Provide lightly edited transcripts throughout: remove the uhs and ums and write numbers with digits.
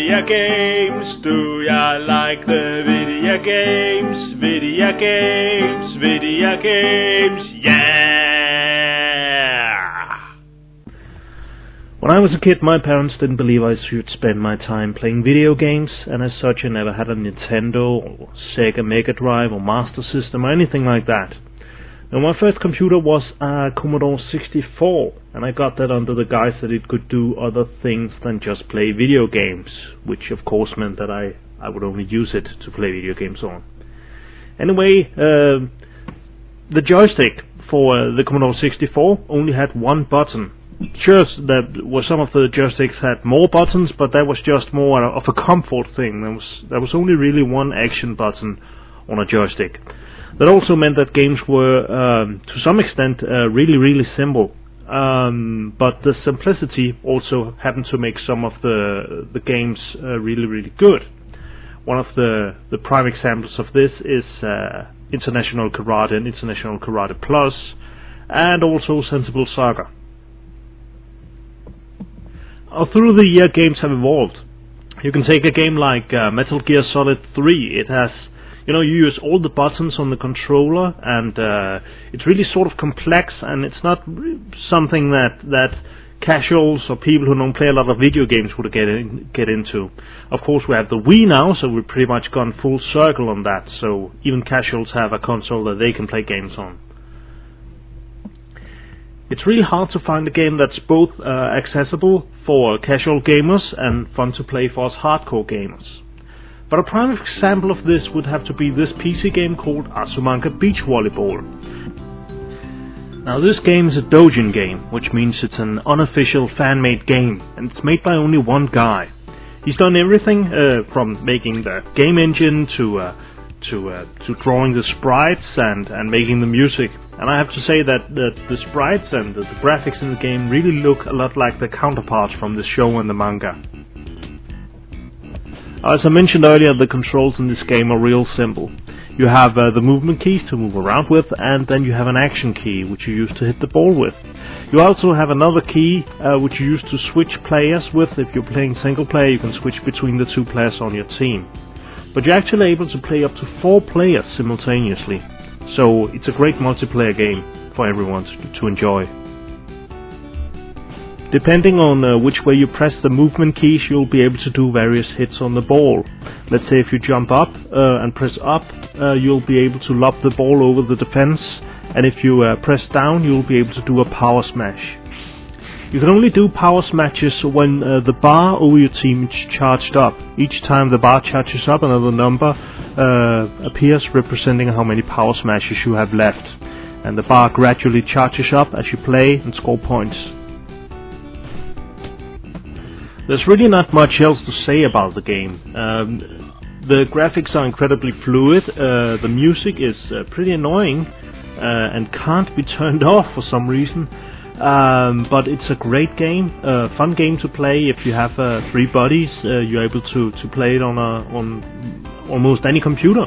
video games? Do ya like the video games? Video games, video games, yeah! When I was a kid, my parents didn't believe I should spend my time playing video games, and as such I never had a Nintendo or Sega Mega Drive or Master System or anything like that. Now, my first computer was a Commodore 64, and I got that under the guise that it could do other things than just play video games, which of course meant that I would only use it to play video games on. Anyway, the joystick for the Commodore 64 only had one button. Sure, some of the joysticks had more buttons, but that was just more of a comfort thing. There was only really one action button on a joystick. That also meant that games were, to some extent, really, really simple. But the simplicity also happened to make some of the games really, really good. One of the prime examples of this is International Karate and International Karate Plus, and also Sensible Saga. Through the year, games have evolved. You can take a game like Metal Gear Solid 3. It has, you use all the buttons on the controller, and it's really sort of complex, and it's not something that casuals or people who don't play a lot of video games would get into. Of course, we have the Wii now, so we've pretty much gone full circle on that, so even casuals have a console that they can play games on. It's really hard to find a game that's both accessible for casual gamers and fun to play for us hardcore gamers. But a prime example of this would have to be this PC game called Azumanga Volleyball. Now, this game is a doujin game, which means it's an unofficial fan-made game, and it's made by only one guy. He's done everything from making the game engine to drawing the sprites and making the music. And I have to say that the sprites and the graphics in the game really look a lot like the counterparts from the show and the manga. As I mentioned earlier, the controls in this game are real simple. You have the movement keys to move around with, and then you have an action key which you use to hit the ball with. You also have another key which you use to switch players with. If you're playing single player, you can switch between the two players on your team. But you're actually able to play up to 4 players simultaneously. So it's a great multiplayer game for everyone to enjoy. Depending on which way you press the movement keys, you'll be able to do various hits on the ball. Let's say if you jump up and press up, you'll be able to lob the ball over the defense, and if you press down, you'll be able to do a power smash. You can only do power smashes when the bar over your team is charged up. Each time the bar charges up, another number appears representing how many power smashes you have left, and the bar gradually charges up as you play and score points. There's really not much else to say about the game. The graphics are incredibly fluid, the music is pretty annoying and can't be turned off for some reason, but it's a great game, fun game to play. If you have 3 buddies, you're able to play it on almost any computer.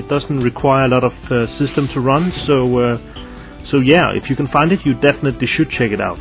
It doesn't require a lot of system to run, so yeah, if you can find it, you definitely should check it out.